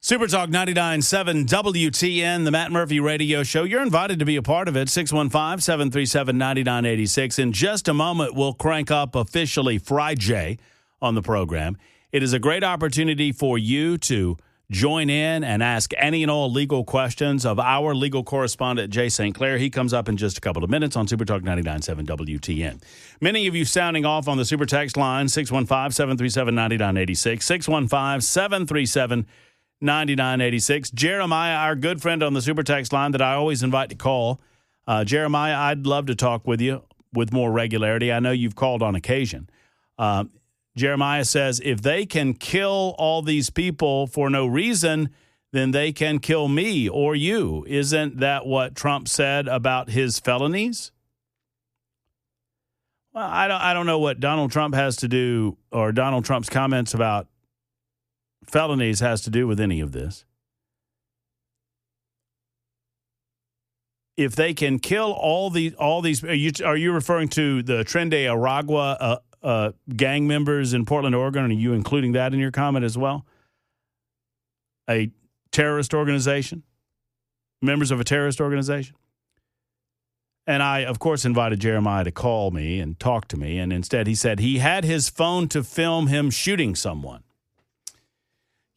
Super Talk 99.7 WTN, the Matt Murphy Radio Show. You're invited to be a part of it, 615-737-9986. In just a moment, we'll crank up officially Frijay on the program. It is a great opportunity for you to join in and ask any and all legal questions of our legal correspondent, Jay St. Clair. He comes up in just a couple of minutes on Super Talk 99.7 WTN. Many of you sounding off on the Super Text line, 615-737-9986, 615-737-9986. Jeremiah, our good friend on the Super Text line that I always invite to call. Jeremiah, I'd love to talk with you with more regularity. I know you've called on occasion. Jeremiah says, if they can kill all these people for no reason, then they can kill me or you. Isn't that what Trump said about his felonies? Well, I don't know what Donald Trump has to do, or Donald Trump's comments about felonies has to do with any of this. If they can kill all these, are you referring to the Tren de Aragua gang members in Portland, Oregon? Are you including that in your comment as well? A terrorist organization? Members of a terrorist organization? And I, of course, invited Jeremiah to call me and talk to me, and instead he said he had his phone to film him shooting someone.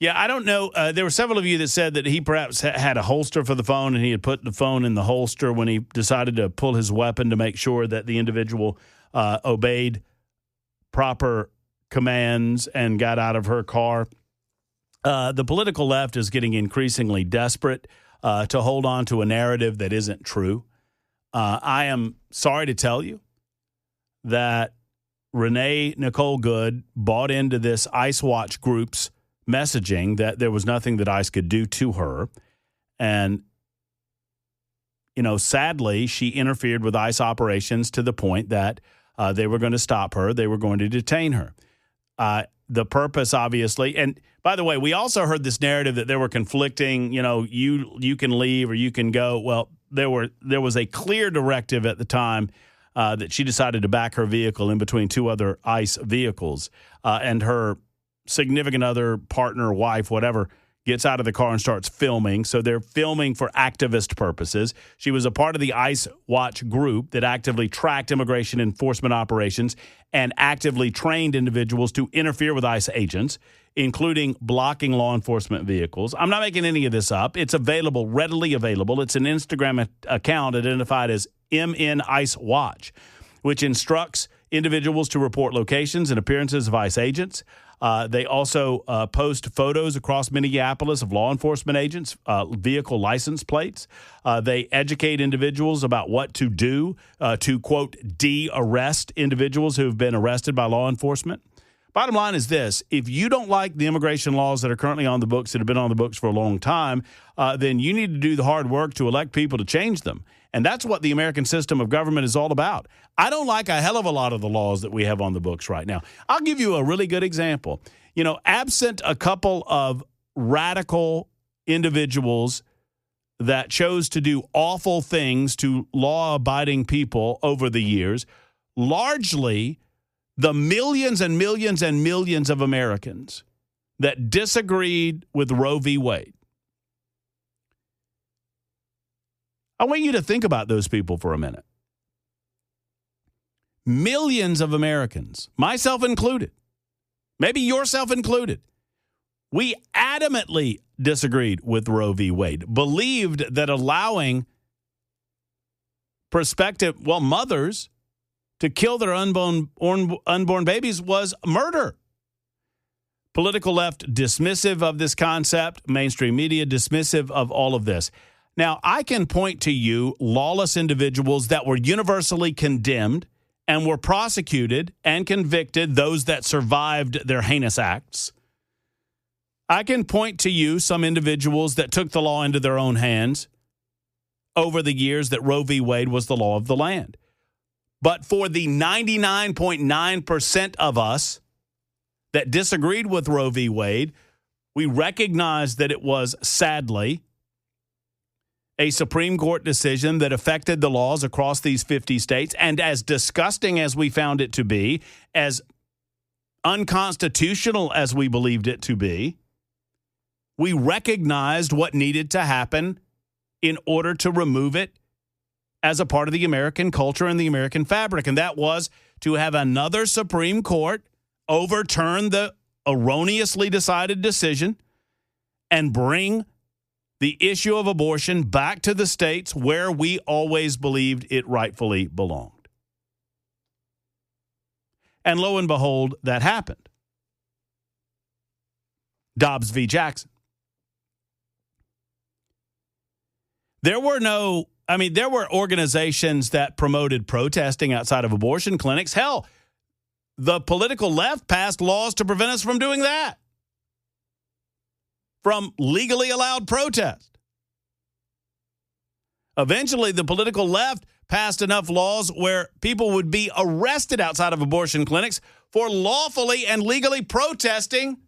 Yeah, I don't know. There were several of you that said that he perhaps had a holster for the phone, and he had put the phone in the holster when he decided to pull his weapon to make sure that the individual obeyed proper commands and got out of her car. The political left is getting increasingly desperate to hold on to a narrative that isn't true. I am sorry to tell you that Renee Nicole Good bought into this ICE Watch group's messaging that there was nothing that ICE could do to her. And, sadly, she interfered with ICE operations to the point that they were going to stop her. They were going to detain her. The purpose, obviously, and by the way, we also heard this narrative that there were conflicting, you can leave or you can go. Well, there was a clear directive at the time that she decided to back her vehicle in between two other ICE vehicles, and her significant other, partner, wife, whatever, gets out of the car and starts filming. So they're filming for activist purposes. She was a part of the ICE Watch group that actively tracked immigration enforcement operations and actively trained individuals to interfere with ICE agents, including blocking law enforcement vehicles. I'm not making any of this up. It's available, readily available. It's an Instagram account identified as MN ICE Watch, which instructs individuals to report locations and appearances of ICE agents. They also post photos across Minneapolis of law enforcement agents, vehicle license plates. They educate individuals about what to do to, quote, de-arrest individuals who have been arrested by law enforcement. Bottom line is this. If you don't like the immigration laws that are currently on the books, that have been on the books for a long time, then you need to do the hard work to elect people to change them. And that's what the American system of government is all about. I don't like a hell of a lot of the laws that we have on the books right now. I'll give you a really good example. Absent a couple of radical individuals that chose to do awful things to law-abiding people over the years, largely the millions and millions and millions of Americans that disagreed with Roe v. Wade. I want you to think about those people for a minute. Millions of Americans, myself included, maybe yourself included, we adamantly disagreed with Roe v. Wade, believed that allowing prospective, mothers to kill their unborn babies was murder. Political left dismissive of this concept, mainstream media dismissive of all of this. Now, I can point to you lawless individuals that were universally condemned and were prosecuted and convicted, those that survived their heinous acts. I can point to you some individuals that took the law into their own hands over the years that Roe v. Wade was the law of the land. But for the 99.9% of us that disagreed with Roe v. Wade, we recognize that it was, sadly, a Supreme Court decision that affected the laws across these 50 states. And as disgusting as we found it to be, as unconstitutional as we believed it to be, We recognized what needed to happen in order to remove it as a part of the American culture and the American fabric. And that was to have another Supreme Court overturn the erroneously decided decision and bring the issue of abortion back to the states where we always believed it rightfully belonged. And lo and behold, that happened. Dobbs v. Jackson. There were organizations that promoted protesting outside of abortion clinics. Hell, the political left passed laws to prevent us from doing that. From legally allowed protest. Eventually, the political left passed enough laws where people would be arrested outside of abortion clinics for lawfully and legally protesting,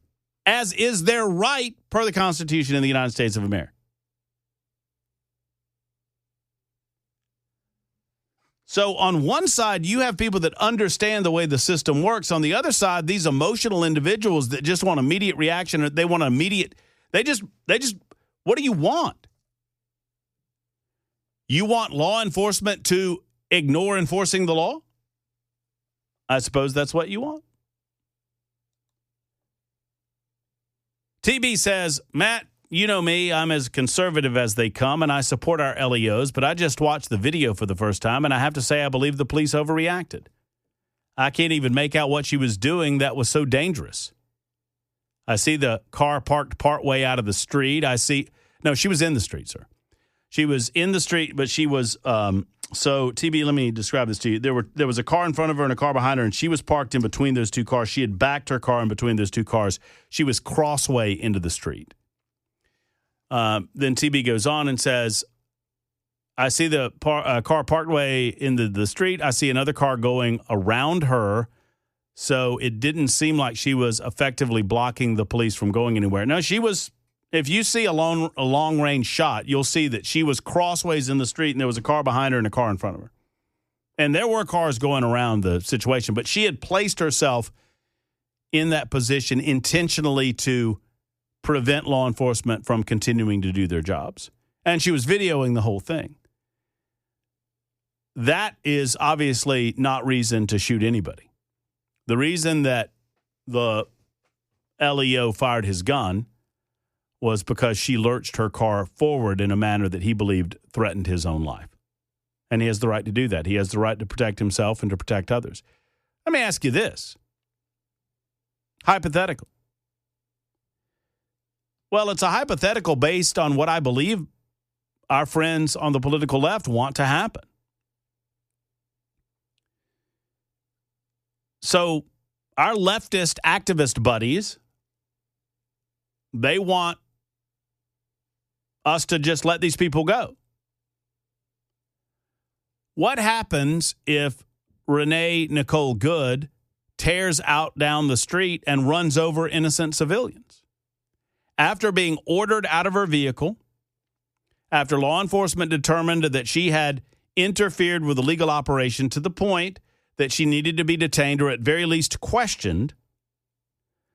as is their right per the Constitution in the United States of America. So on one side, you have people that understand the way the system works. On the other side, these emotional individuals that just want immediate reaction, or they want immediate. They just, what do you want? You want law enforcement to ignore enforcing the law? I suppose that's what you want. TB says, Matt, you know me, I'm as conservative as they come, and I support our LEOs, but I just watched the video for the first time, and I have to say I believe the police overreacted. I can't even make out what she was doing that was so dangerous. I see the car parked partway out of the street. No, she was in the street, sir. She was in the street, but she was, so TB, let me describe this to you. There was a car in front of her and a car behind her, and she was parked in between those two cars. She had backed her car in between those two cars. She was crossway into the street. Then TB goes on and says, I see the car parked way into the street. I see another car going around her. So it didn't seem like she was effectively blocking the police from going anywhere. No, she was, if you see a long-range shot, you'll see that she was crossways in the street and there was a car behind her and a car in front of her. And there were cars going around the situation, but she had placed herself in that position intentionally to prevent law enforcement from continuing to do their jobs. And she was videoing the whole thing. That is obviously not reason to shoot anybody. The reason that the LEO fired his gun was because she lurched her car forward in a manner that he believed threatened his own life. And he has the right to do that. He has the right to protect himself and to protect others. Let me ask you this. Hypothetical. Well, it's a hypothetical based on what I believe our friends on the political left want to happen. So our leftist activist buddies, they want us to just let these people go. What happens if Renee Nicole Good tears out down the street and runs over innocent civilians? After being ordered out of her vehicle, after law enforcement determined that she had interfered with the legal operation to the point that she needed to be detained or at very least questioned,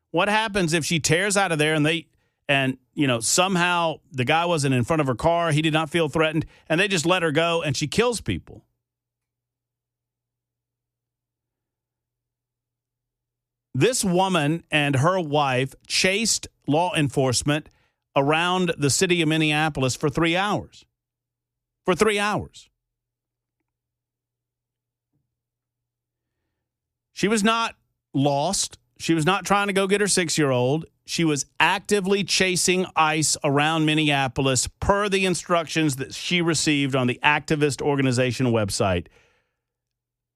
what happens if she tears out of there and somehow the guy wasn't in front of her car, he did not feel threatened, and they just let her go and she kills people? This woman and her wife chased law enforcement around the city of Minneapolis for 3 hours. For 3 hours. She was not lost. She was not trying to go get her 6-year-old. She was actively chasing ICE around Minneapolis per the instructions that she received on the activist organization website,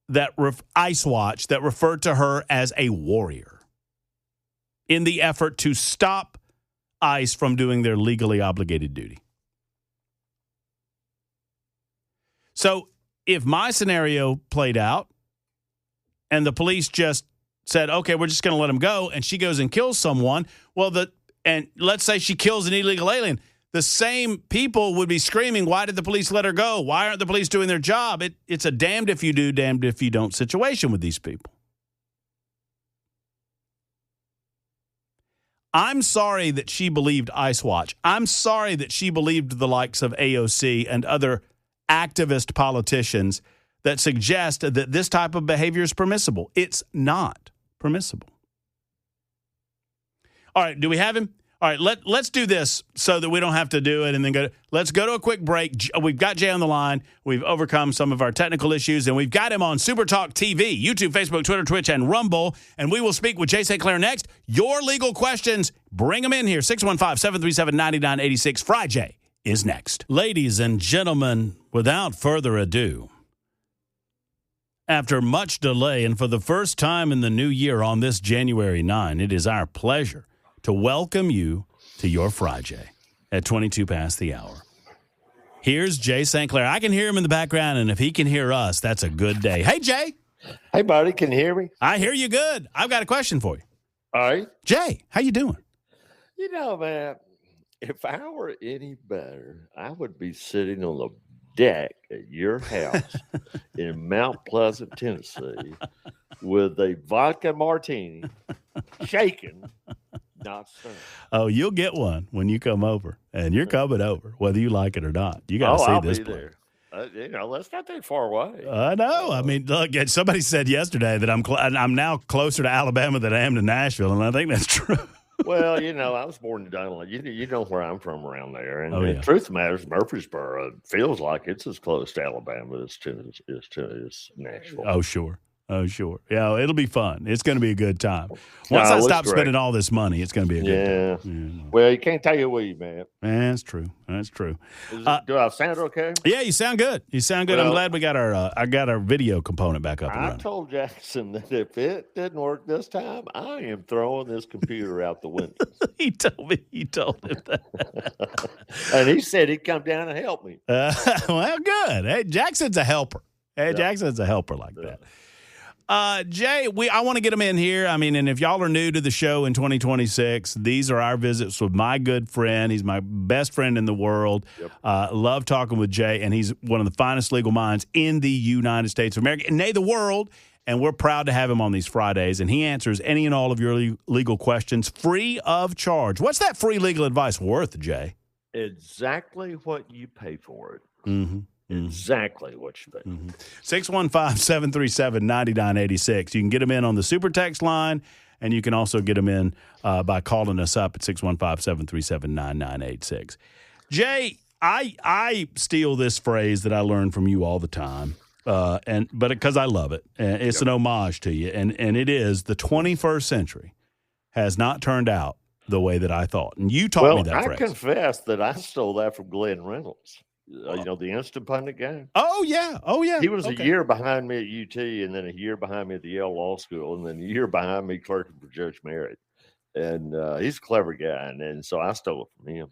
that ICE Watch, that referred to her as a warrior in the effort to stop ICE from doing their legally obligated duty. So if my scenario played out and the police just said, okay, we're just going to let him go, and she goes and kills someone, and let's say she kills an illegal alien, the same people would be screaming, why did the police let her go? Why aren't the police doing their job? It's a damned if you do, damned if you don't situation with these people. I'm sorry that she believed Ice Watch. I'm sorry that she believed the likes of AOC and other activist politicians that suggest that this type of behavior is permissible. It's not permissible. All right, do we have him? All right, let's do this so that we don't have to do it and then let's go to a quick break. We've got Jay on the line. We've overcome some of our technical issues, and we've got him on Super Talk TV, YouTube, Facebook, Twitter, Twitch, and Rumble. And we will speak with Jay St. Clair next. Your legal questions, bring them in here. 615-737-9986. Frijay is next. Ladies and gentlemen, without further ado, after much delay and for the first time in the new year on this January 9, it is our pleasure to welcome you to your Frijay at 22 past the hour. Here's Jay St. Clair. I can hear him in the background, and if he can hear us, that's a good day. Hey, Jay. Hey, buddy. Can you hear me? I hear you good. I've got a question for you. All right. Jay, how you doing? You know, man, if I were any better, I would be sitting on the deck at your house in Mount Pleasant, Tennessee, with a vodka martini, shaking, not stirring. Oh, you'll get one when you come over, and you're coming over, whether you like it or not. You got to see I'll this be place. there. That's not that far away. I know. I mean, look, somebody said yesterday that I'm now closer to Alabama than I am to Nashville, and I think that's true. Well, I was born in Dunlop. You know where I'm from around there. And yeah. The truth of the matter is, Murfreesboro feels like it's as close to Alabama as to Nashville. Oh, sure. Yeah, it'll be fun. It's going to be a good time. Once I stop spending all this money, it's going to be a good time. Yeah. Well, you can't tell you weed, man. That's true. Do I sound okay? Yeah, you sound good. Well, I'm glad we got I got our video comcomponent back up and running. I told Jackson that if it didn't work this time, I am throwing this computer out the window. He told him that. And he said he'd come down and help me. Well, good. Hey, Jackson's a helper. Jackson's a helper like that. Jay, I want to get him in here. I mean, and if y'all are new to the show in 2026, these are our visits with my good friend. He's my best friend in the world. Yep. Love talking with Jay, and he's one of the finest legal minds in the United States of America, and nay, the world. And we're proud to have him on these Fridays, and he answers any and all of your legal questions free of charge. What's that free legal advice worth, Jay? Exactly what you pay for it. Mm-hmm. Exactly what you pay. 615-737-9986. You can get them in on the super text line, and you can also get them in by calling us up at 615-737-9986. Jay, I steal this phrase that I learned from you all the time, but because I love it. It's an homage to you, and it is the 21st century has not turned out the way that I thought. And you taught me that phrase. I confess that I stole that from Glenn Reynolds. The instant pundit guy. Oh, yeah. He was a year behind me at UT, and then a year behind me at the Yale Law School, and then a year behind me clerking for Judge Merritt. And he's a clever guy, and so I stole it from him.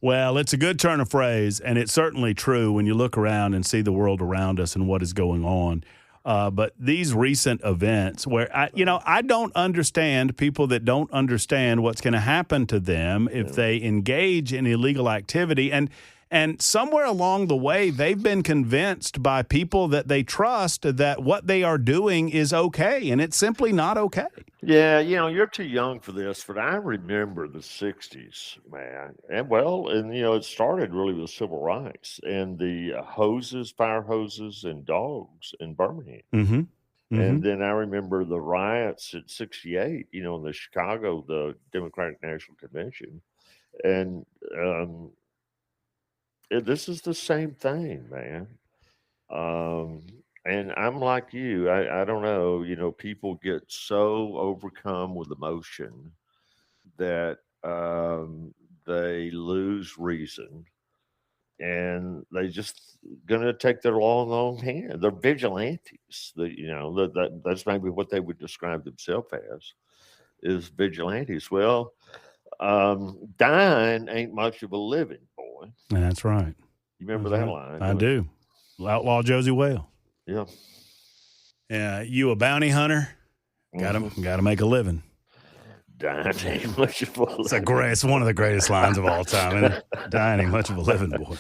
Well, it's a good turn of phrase, and it's certainly true when you look around and see the world around us and what is going on. But these recent events where, I don't understand people that don't understand what's going to happen to them if they engage in illegal activity. And somewhere along the way, they've been convinced by people that they trust that what they are doing is okay, and it's simply not okay. Yeah, you're too young for this, but I remember the 60s, man. And it started really with civil rights and the fire hoses, and dogs in Birmingham. Mm-hmm. Mm-hmm. And then I remember the riots at 68, in the Chicago, the Democratic National Convention. And, this is the same thing, man. And I'm like you. I don't know. People get so overcome with emotion that they lose reason, and they just gonna take their law in their own hand. They're vigilantes. That's maybe what they would describe themselves as, is vigilantes. Well, dying ain't much of a living, boy. That's right. You remember that line? I do. Outlaw Josie Whale. Yeah. Yeah. You a bounty hunter? Got to make a living. Dying ain't much of a living. It's one of the greatest lines of all time. Isn't it? Dying ain't much of a living, boy.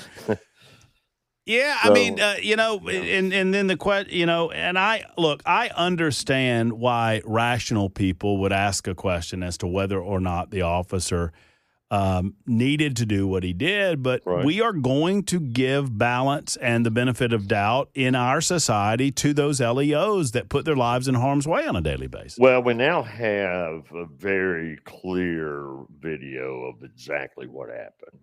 Yeah, I mean, So, and then the question, and I understand why rational people would ask a question as to whether or not the officer needed to do what he did, but right. we are going to give balance and the benefit of doubt in our society to those LEOs that put their lives in harm's way on a daily basis. Well, we now have a very clear video of exactly what happened.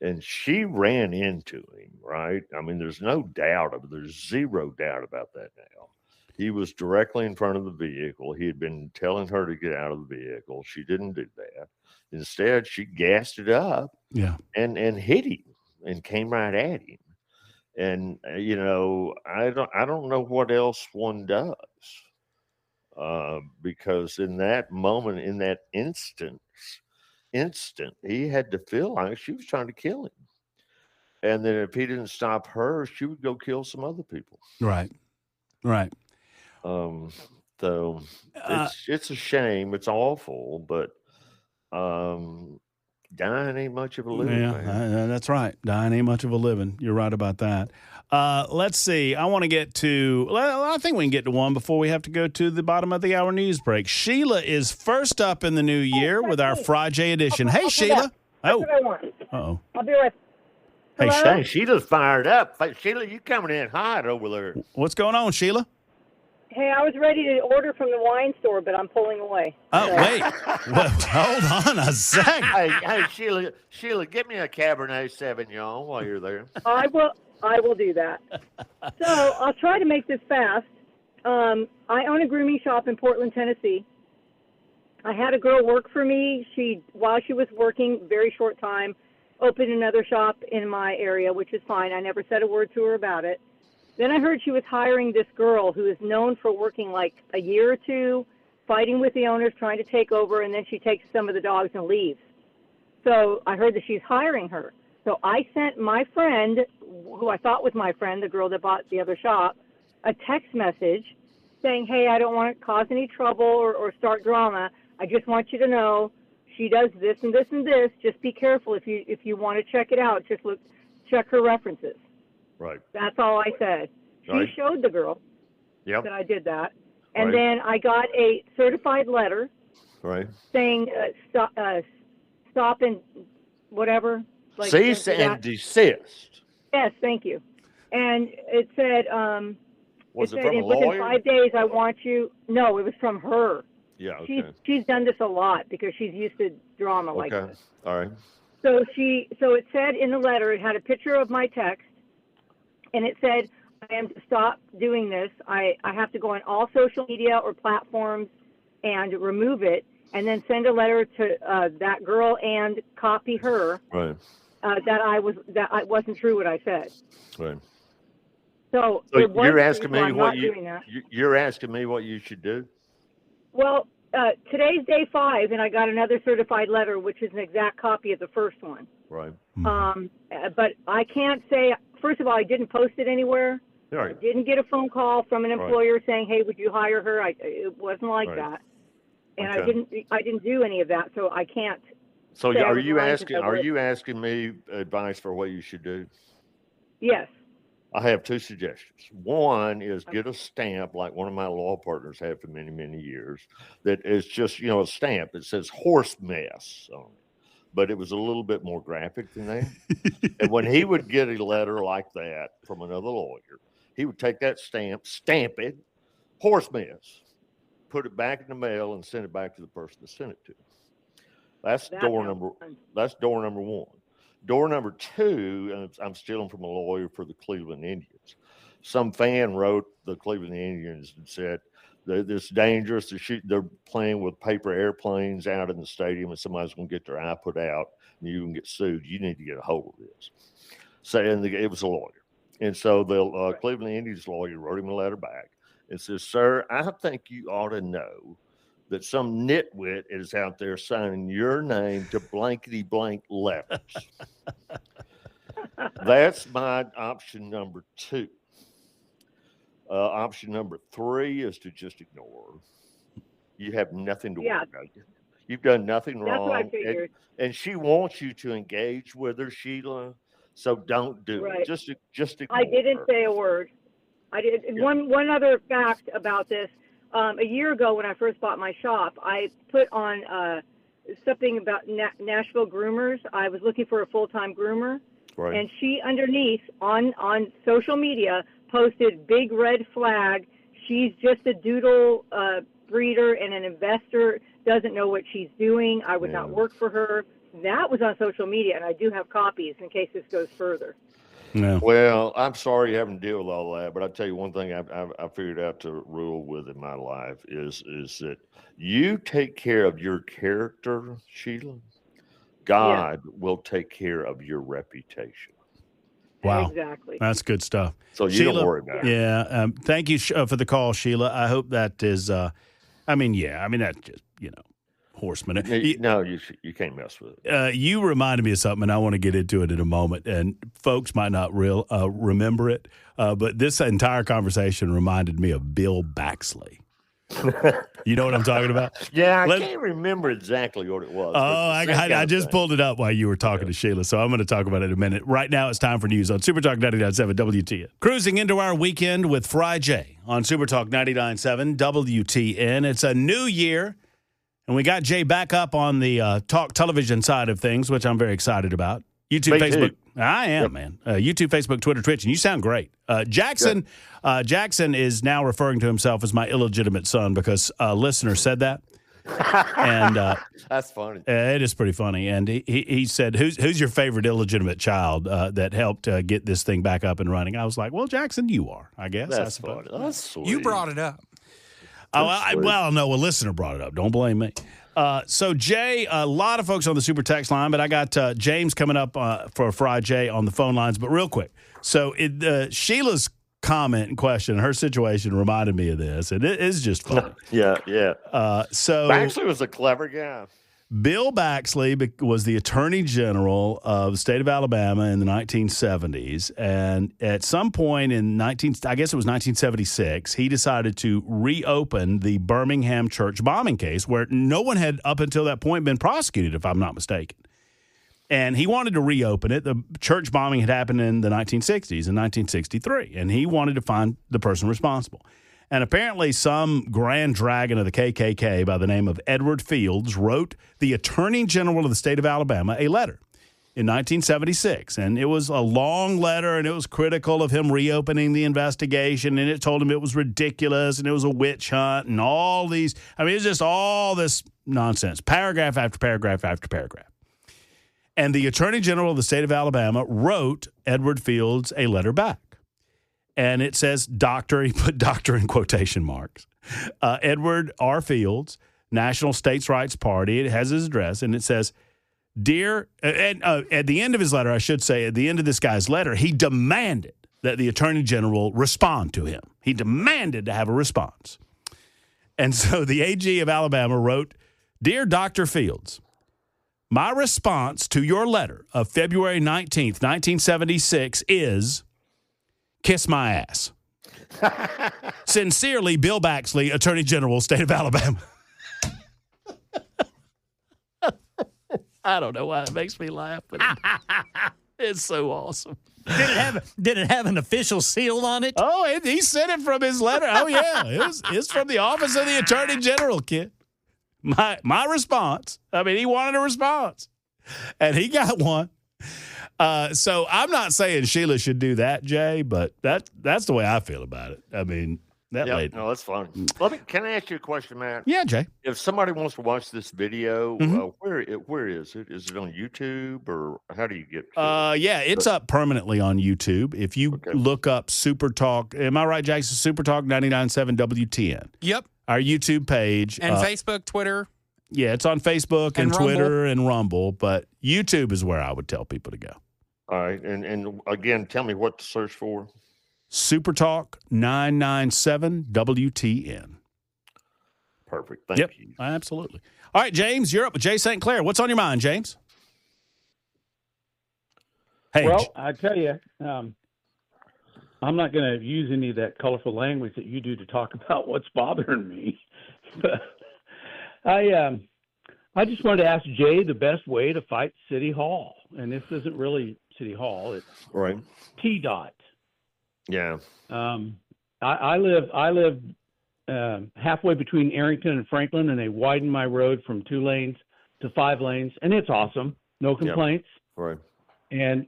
And she ran into him, right? I mean, there's zero doubt about that now. He was directly in front of the vehicle. He had been telling her to get out of the vehicle. She didn't do that. Instead, she gassed it up and hit him and came right at him. And I don't know what else one does. Because in that moment, in that instant, he had to feel like she was trying to kill him. And then if he didn't stop her, she would go kill some other people. Right. So it's a shame. It's awful, but dying ain't much of a living, man. That's right. Dying ain't much of a living. You're right about that. Let's see. I want to get to, I think we can get to one before we have to go to the bottom of the hour news break. Sheila is first up in the new year with our Frijay edition. Hey, Sheila. That's what I want. Uh-oh. I'll be right. Hey, Dang, Sheila's fired up. Sheila, you coming in hot over there. What's going on, Sheila? Hey, I was ready to order from the wine store, but I'm pulling away. Oh, wait. Well, hold on a sec. Hey, Sheila, get me a Cabernet Sauvignon while you're there. I will do that. So I'll try to make this fast. I own a grooming shop in Portland, Tennessee. I had a girl work for me. While she was working, very short time, opened another shop in my area, which is fine. I never said a word to her about it. Then I heard she was hiring this girl who is known for working like a year or two, fighting with the owners, trying to take over, and then she takes some of the dogs and leaves. So I heard that she's hiring her. So I sent my friend, who I thought was my friend, the girl that bought the other shop, a text message saying, hey, I don't want to cause any trouble or start drama. I just want you to know she does this and this and this. Just be careful if you want to check it out. Just check her references. Right. That's all I said. She showed the girl that I did that. And then I got a certified letter saying stop and whatever. Like cease and desist. Yes, thank you. And it said, was it from a within lawyer? 5 days I want you. No, it was from her. Yeah, okay. She's done this a lot because she's used to drama like this. All right. So it said in the letter, it had a picture of my text, and it said, I am to stop doing this. I have to go on all social media or platforms and remove it, and then send a letter to that girl and copy her. Right. That I wasn't true what I said. Right. So you're asking me you're asking me what you should do? Well, today's day 5, and I got another certified letter, which is an exact copy of the first one. Right. But I can't say. First of all, I didn't post it anywhere. Right. I didn't get a phone call from an employer saying, "Hey, would you hire her?" It wasn't like that, and I didn't do any of that, so I can't. So are you asking me advice for what you should do? Yes. I have 2 suggestions. One is get a stamp like one of my law partners had for many, many years that is just, a stamp that says horse mess on it. But it was a little bit more graphic than that. And when he would get a letter like that from another lawyer, he would take that stamp it, horse mess, put it back in the mail and send it back to the person that sent it to. That's door number 1. Door number 2, I'm stealing from a lawyer for the Cleveland Indians. Some fan wrote the Cleveland Indians and said, it's dangerous to shoot. They're playing with paper airplanes out in the stadium and somebody's going to get their eye put out and you can get sued. You need to get a hold of this. So, and it was a lawyer. And so the Cleveland Indians lawyer wrote him a letter back and says, sir, I think you ought to know that some nitwit is out there signing your name to blankety blank letters. That's my option number 2. Option number 3 is to just ignore her. You have nothing to worry about. You've done nothing wrong. That's what I figured. And she wants you to engage with her, Sheila. So don't do Right. it. Just ignore I didn't her. say a word. I did. Yeah. One other fact about this. A year ago, when I first bought my shop, I put on something about Nashville groomers. I was looking for a full-time groomer, Right. and she underneath on social media posted big red flag. She's just a doodle breeder and an investor. Doesn't know what she's doing. I would not work for her. That was on social media, and I do have copies in case this goes further. No. Well, I'm sorry you having to deal with all that, but I'll tell you one thing I figured out to rule with in my life is that you take care of your character, Sheila. God will take care of your reputation. Wow. Exactly. That's good stuff. So you Sheila, don't worry about it. Yeah. Thank you for the call, Sheila. I hope that is, that's just, horseman. No, you can't mess with it. You reminded me of something, and I want to get into it in a moment. And folks might not remember it, but this entire conversation reminded me of Bill Baxley. You know what I'm talking about? Yeah, I can't remember exactly what it was. Oh, I just pulled it up while you were talking to Sheila, so I'm going to talk about it in a minute. Right now, it's time for news on Super Talk 99.7 WTN. Cruising into our weekend with Frijay on Super Talk 99.7 WTN. It's a new year, and we got Jay back up on the talk television side of things, which I'm very excited about. YouTube, Facebook. I am, man. YouTube, Facebook, Twitter, Twitch, and you sound great. Jackson is now referring to himself as my illegitimate son because a listener said that. And that's funny. It is pretty funny. And he said, who's your favorite illegitimate child that helped get this thing back up and running? I was like, well, Jackson, you are, I guess. That's funny. That's sweet. You brought it up. No, a listener brought it up. Don't blame me. So, Jay, a lot of folks on the super text line, but I got James coming up for Frijay on the phone lines. But real quick, so Sheila's comment and question, her situation reminded me of this, and it is just funny. Yeah. So Baxley was a clever guy. Bill Baxley was the Attorney General of the state of Alabama in the 1970s, and at some point in 1976, he decided to reopen the Birmingham church bombing case, where no one had up until that point been prosecuted, if I'm not mistaken. And he wanted to reopen it. The church bombing had happened in the 1960s, in 1963, and he wanted to find the person responsible. And apparently some grand dragon of the KKK by the name of Edward Fields wrote the Attorney General of the state of Alabama a letter in 1976. And it was a long letter, and it was critical of him reopening the investigation, and it told him it was ridiculous, and it was a witch hunt, and all these. I mean, it's just all this nonsense, paragraph after paragraph after paragraph. And the Attorney General of the state of Alabama wrote Edward Fields a letter back. And it says doctor, he put doctor in quotation marks, Edward R. Fields, National States Rights Party. It has his address, and it says, dear, and at the end of his letter, I should say, at the end of this guy's letter, he demanded that the Attorney General respond to him. He demanded to have a response. And so the AG of Alabama wrote, Dear Dr. Fields, my response to your letter of February 19th, 1976 is... kiss my ass. Sincerely, Bill Baxley, Attorney General, State of Alabama. I don't know why it makes me laugh, but it's so awesome. Did it have an official seal on it? Oh, he sent it from his letter. Oh, yeah. It's from the office of the Attorney General, kid. My response. I mean, he wanted a response, and he got one. So I'm not saying Sheila should do that, Jay, but that's the way I feel about it. I mean, lady. No, that's fine. Can I ask you a question, Matt? Yeah, Jay. If somebody wants to watch this video, where is it? Is it on YouTube, or how do you get to it? Yeah, it's up permanently on YouTube. If you look up Super Talk, am I right, Jackson? Super Talk 99.7 WTN. Yep. Our YouTube page. And Facebook, Twitter. Yeah, it's on Facebook and Twitter and Rumble, but YouTube is where I would tell people to go. All right, and again, tell me what to search for. Super Talk 997 WTN. Perfect. Thank you. Absolutely. All right, James, you're up with Jay St. Clair. What's on your mind, James? Hey. Well, I tell you, I'm not going to use any of that colorful language that you do to talk about what's bothering me. But I I just wanted to ask Jay the best way to fight City Hall, and this isn't really City Hall; it's Right. TDOT. Yeah. I live halfway between Arrington and Franklin, and they widened my road from 2 lanes to 5 lanes, and it's awesome. No complaints. Right. And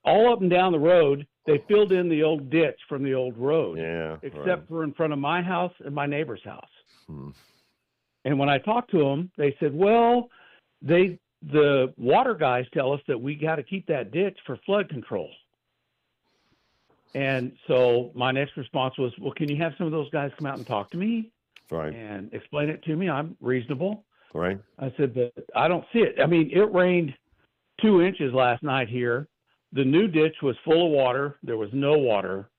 all up and down the road, they filled in the old ditch from the old road, Yeah. except for in front of my house and my neighbor's house. Hmm. And when I talked to them, they said, well, the water guys tell us that we got to keep that ditch for flood control. And so my next response was, well, can you have some of those guys come out and talk to me Right. and explain it to me? I'm reasonable. Right. I said, but I don't see it. I mean, it rained 2 inches last night here. The new ditch was full of water. There was no water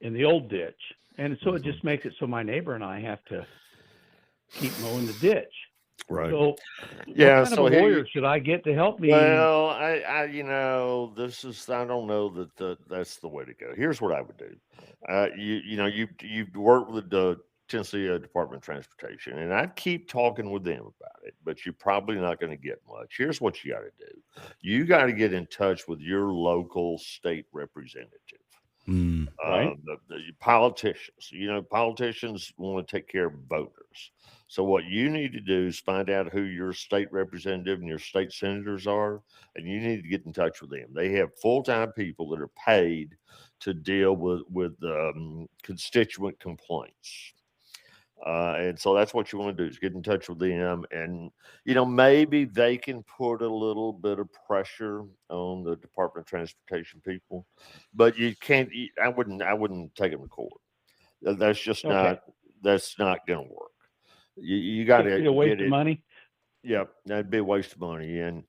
in the old ditch. And so it just makes it so my neighbor and I have to keep mowing the ditch. Right. So Yeah, what kind so of a here lawyer should I get to help me? Well, I I don't know that that's the way to go. Here's what I would do. You've worked with the Tennessee Department of Transportation, and I'd keep talking with them about it, but you're probably not going to get much. Here's what you got to do. You got to get in touch with your local state representative. Right. The politicians. Politicians want to take care of voters. So what you need to do is find out who your state representative and your state senators are, and you need to get in touch with them. They have full-time people that are paid to deal with constituent complaints. And so that's what you want to do is get in touch with them, and maybe they can put a little bit of pressure on the Department of Transportation people, but you can't. I wouldn't take them to court. That's just Okay. that's not going to work. You got to It'd be a waste of money. Yep, that'd be a waste of money. And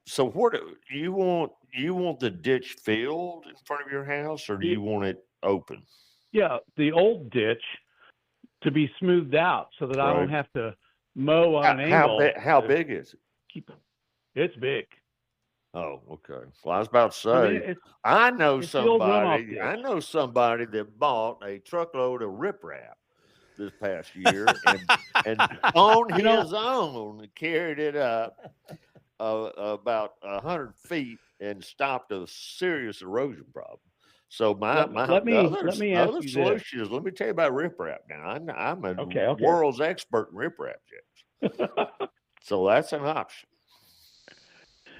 so, what do you want? You want the ditch filled in front of your house, or do you want it open? Yeah, the old ditch to be smoothed out so that I don't Right. have to mow on an angle. How big is it? It's big. Oh, okay. Well, I was about to I say, mean, I know it's the old runoff somebody. ditch. I know somebody that bought a truckload of riprap this past year and on his own carried it up about 100 feet and stopped a serious erosion problem. So Let me ask you this. solution is, let me tell you about riprap now. I'm a Okay. world's expert in riprap, James. So that's an option.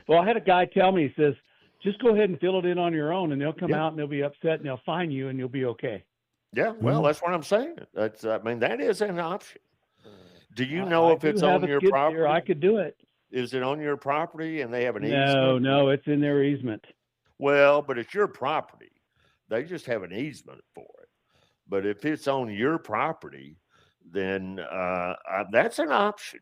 Well, I had a guy tell me, he says, just go ahead and fill it in on your own, and they'll come Yeah. out and they'll be upset and they'll fine you and you'll be okay. Yeah, well, that's what I'm saying. That is an option. Do you know I if it's do have on a your skid steer. property? I could do it. Is it on your property and they have an easement? No, it's in their easement. Well, but it's your property. They just have an easement for it. But if it's on your property, then that's an option.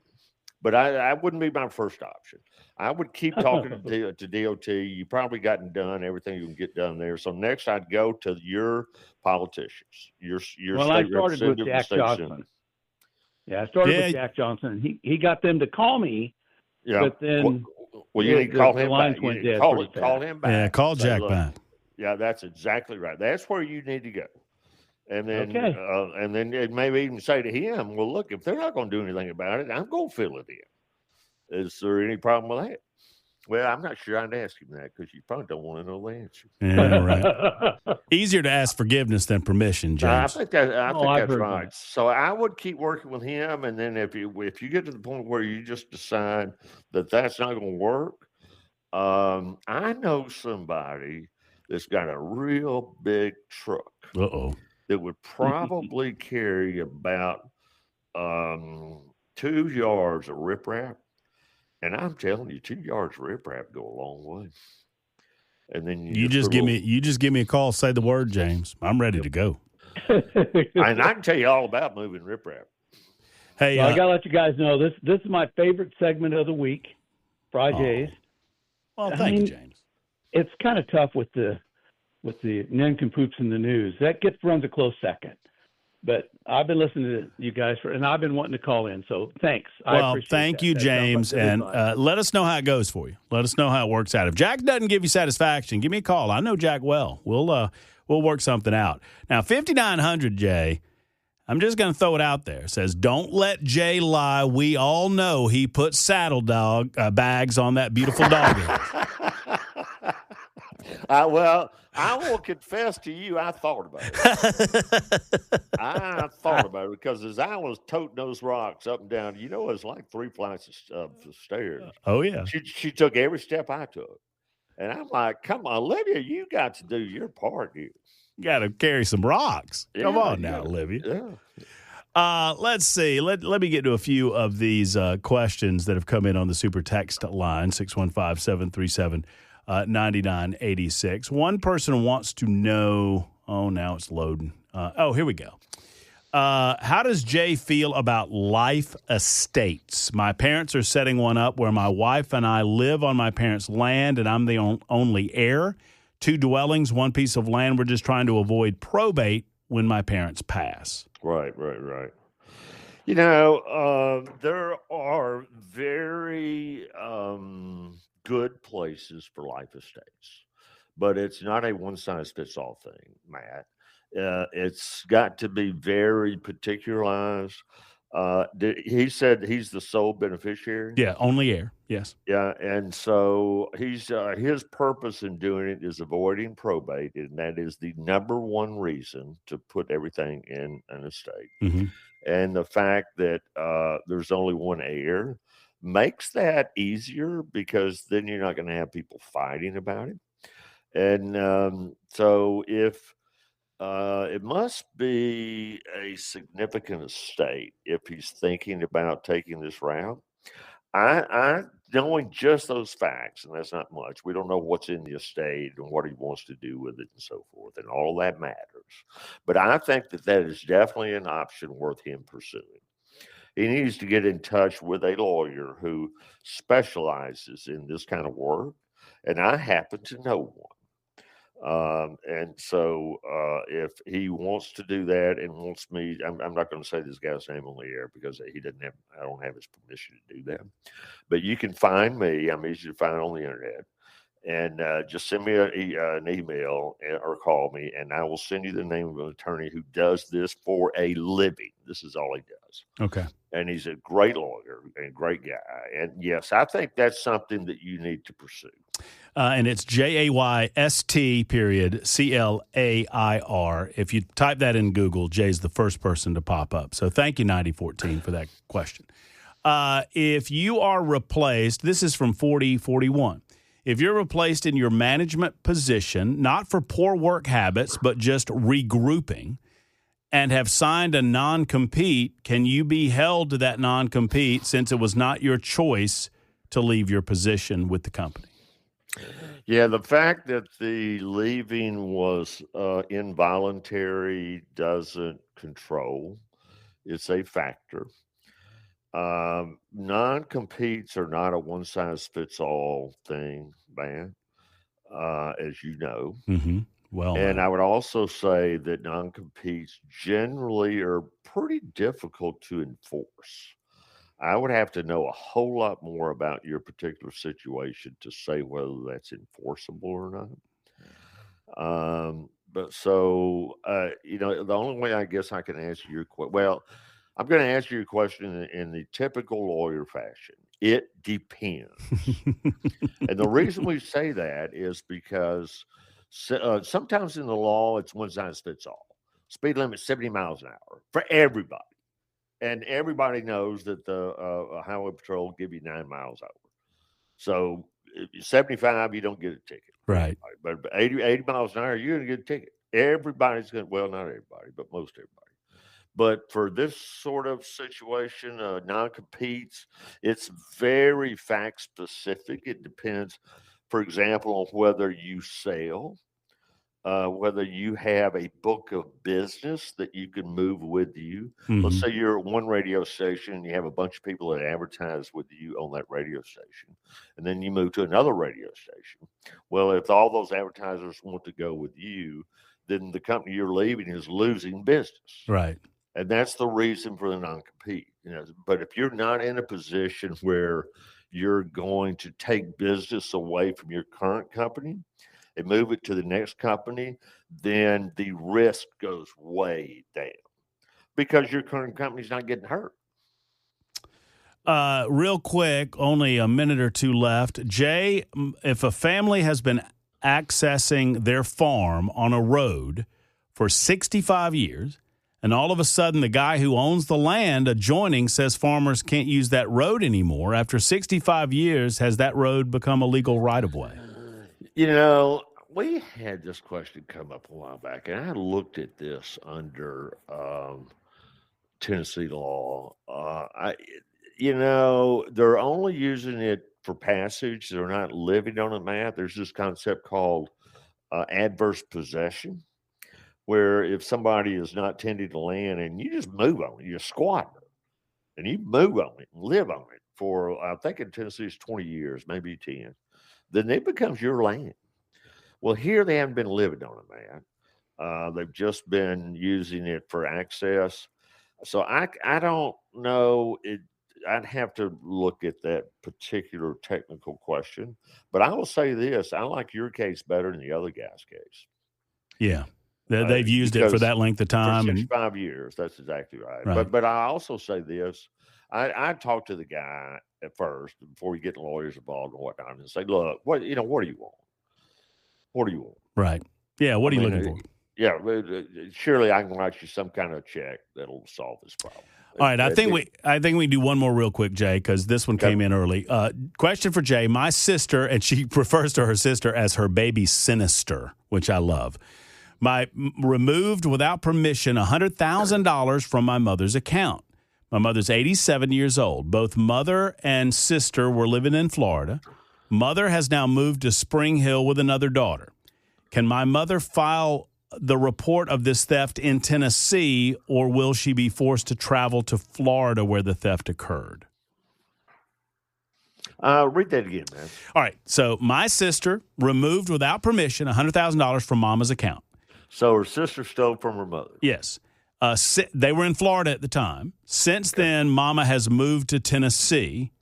But I wouldn't be my first option. I would keep talking to DOT. You probably gotten done everything you can get done there. So next, I'd go to your politicians, your Well, I state started with representative, and Jack state Johnson. senator. Yeah, I started Yeah. with Jack Johnson. He got them to call me, Yeah. but then Well, you need to call the him lines back. went You need to dead call pretty call fast. him back. Yeah, call Say, Jack "Look, back. Yeah, that's exactly right. That's where you need to go. And then, Okay. and then it maybe even say to him, "Well, look, if they're not going to do anything about it, I'm going to fill it in. Is there any problem with that?" Well, I'm not sure I'd ask him that because you probably don't want to know the answer. Yeah, right. Easier to ask forgiveness than permission, I James. think that I think I've that's heard right. that. So I would keep working with him, and then if you get to the point where you just decide that that's not going to work, I know somebody that's got a real big truck Uh-oh. that would probably carry about 2 yards of riprap. And I'm telling you, 2 yards of riprap go a long way. And then You just give me a call, say the word, James. I'm ready to go. and I can tell you all about moving riprap. Hey, Well, I gotta let you guys know this is my favorite segment of the week, Frijay's. well, I thank you, mean, James. It's kind of tough with the nincompoops in the news. That runs a close second. But I've been listening to you guys and I've been wanting to call in. So thanks. I Well, appreciate thank that. you, That sounds like James, good and advice. let us know how it goes for you. Let us know how it works out. If Jack doesn't give you satisfaction, give me a call. I know Jack well. We'll work something out. Now, 5900, Jay. I'm just going to throw it out there. It says, don't let Jay lie. We all know he put saddle dog bags on that beautiful dog. Well, I will confess to you, I thought about it. I thought about it because as I was toting those rocks up and down, it's like 3 flights of stairs. Oh, yeah. She took every step I took. And I'm like, come on, Olivia, you got to do your part here. You got to carry some rocks. Come on now, Olivia. Yeah. Let's see. Let me get to a few of these questions that have come in on the super text line, 615-737-9986. One person wants to know, now it's loading. Here we go. How does Jay feel about life estates? My parents are setting one up where my wife and I live on my parents' land, and I'm the only heir. 2 dwellings, 1 piece of land. We're just trying to avoid probate when my parents pass. Right. There are very good places for life estates, but it's not a one-size-fits-all thing, Matt. It's got to be very particularized. He said he's the sole beneficiary. Yeah, only heir. Yes. Yeah, and so he's his purpose in doing it is avoiding probate, and that is the number one reason to put everything in an estate. Mm-hmm. And the fact that there's only one heir makes that easier because then you're not going to have people fighting about it. And so if it must be a significant estate if he's thinking about taking this route. I knowing just those facts, and that's not much. We don't know what's in the estate and what he wants to do with it and so forth, and all that matters. But I think that is definitely an option worth him pursuing. He needs to get in touch with a lawyer who specializes in this kind of work, and I happen to know one. And so if he wants to do that and wants me, I'm not going to say this guy's name on the air because I don't have his permission to do that. But you can find me. I'm easy to find on the internet. And just send me an email or call me, and I will send you the name of an attorney who does this for a living. This is all he does. Okay. And he's a great lawyer and great guy. And yes, I think that's something that you need to pursue. And it's JAYST.CLAIR. If you type that in Google, Jay's the first person to pop up. So thank you, 9014, for that question. If you are replaced, this is from 4041. If you're replaced in your management position, not for poor work habits, but just regrouping, and have signed a non-compete, can you be held to that non-compete since it was not your choice to leave your position with the company? Yeah, the fact that the leaving was involuntary doesn't control. It's a factor. Non-competes are not a one-size-fits-all thing, man, as you know. Mm-hmm. Well, and I would also say that non-competes generally are pretty difficult to enforce. I would have to know a whole lot more about your particular situation to say whether that's enforceable or not. But so, the only way I guess I can answer your question, well, I'm going to answer your question in the typical lawyer fashion. It depends. And the reason we say that is because sometimes in the law, it's one size fits all. Speed limit 70 miles an hour for everybody. And everybody knows that the highway patrol will give you 9 miles over. So 75, you don't get a ticket. Right. But 80 miles an hour, you're going to get a ticket. Everybody's going to, well, not everybody, but most everybody. But for this sort of situation, non-competes, it's very fact specific. It depends, for example, on whether you sell, whether you have a book of business that you can move with you. Mm-hmm. Let's say you're at one radio station and you have a bunch of people that advertise with you on that radio station, and then you move to another radio station. Well, if all those advertisers want to go with you, then the company you're leaving is losing business. Right. And that's the reason for the non-compete. But if you're not in a position where you're going to take business away from your current company and move it to the next company, then the risk goes way down. because your current company's not getting hurt. Real quick, only a minute or two left. Jay, if a family has been accessing their farm on a road for 65 years, and all of a sudden the guy who owns the land adjoining says farmers can't use that road anymore, after 65 years, has that road become a legal right-of-way? We had this question come up a while back, and I looked at this under Tennessee law. They're only using it for passage. They're not living on it, Matt. There's this concept called adverse possession, where if somebody is not tending the land and you just move on it, you're squatting it, and you move on it and live on it for, I think in Tennessee it's 20 years, maybe 10, then it becomes your land. Well, here they haven't been living on it, Matt. They've just been using it for access. So I don't know. I'd have to look at that particular technical question. But I will say this. I like your case better than the other guy's case. Yeah. They've used it for that length of time. For 65 years. That's exactly right. But I also say this. I talked to the guy at first before you get the lawyers involved and whatnot and say, look, what do you want? What do you want? Right. Yeah. What are you looking for? Yeah. Surely I can write you some kind of check that'll solve this problem. All right. I think we do one more real quick, Jay, because this one came in early. Question for Jay. My sister, and she refers to her sister as her baby sinister, which I love. Removed without permission $100,000 from my mother's account. My mother's 87 years old. Both mother and sister were living in Florida. Mother has now moved to Spring Hill with another daughter. Can my mother file the report of this theft in Tennessee, or will she be forced to travel to Florida where the theft occurred? Read that again, man. All right. So my sister removed without permission $100,000 from Mama's account. So her sister stole from her mother. Yes. They were in Florida at the time. Since then, Mama has moved to Tennessee,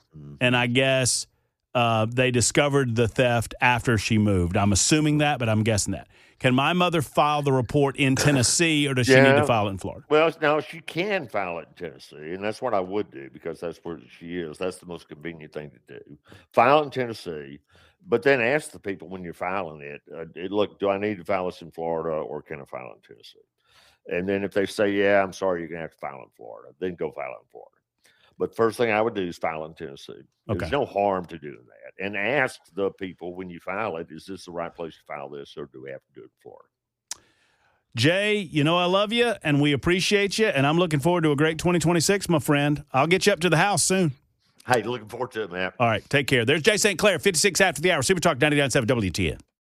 and I guess they discovered the theft after she moved. I'm assuming that, but I'm guessing that. Can my mother file the report in Tennessee, or does she need to file it in Florida? Well, no, she can file it in Tennessee, and that's what I would do because that's where she is. That's the most convenient thing to do. File it in Tennessee, but then ask the people when you're filing it, look, do I need to file this in Florida or can I file it in Tennessee? And then if they say, yeah, I'm sorry, you're going to have to file in Florida, then go file it in Florida. But first thing I would do is file in Tennessee. There's no harm to doing that. And ask the people when you file it, is this the right place to file this, or do we have to do it in Florida? Jay, I love you, and we appreciate you, and I'm looking forward to a great 2026, my friend. I'll get you up to the house soon. Hey, looking forward to it, man. All right, take care. There's Jay St. Clair, 56 after the hour, Super Talk 99.7 WTN.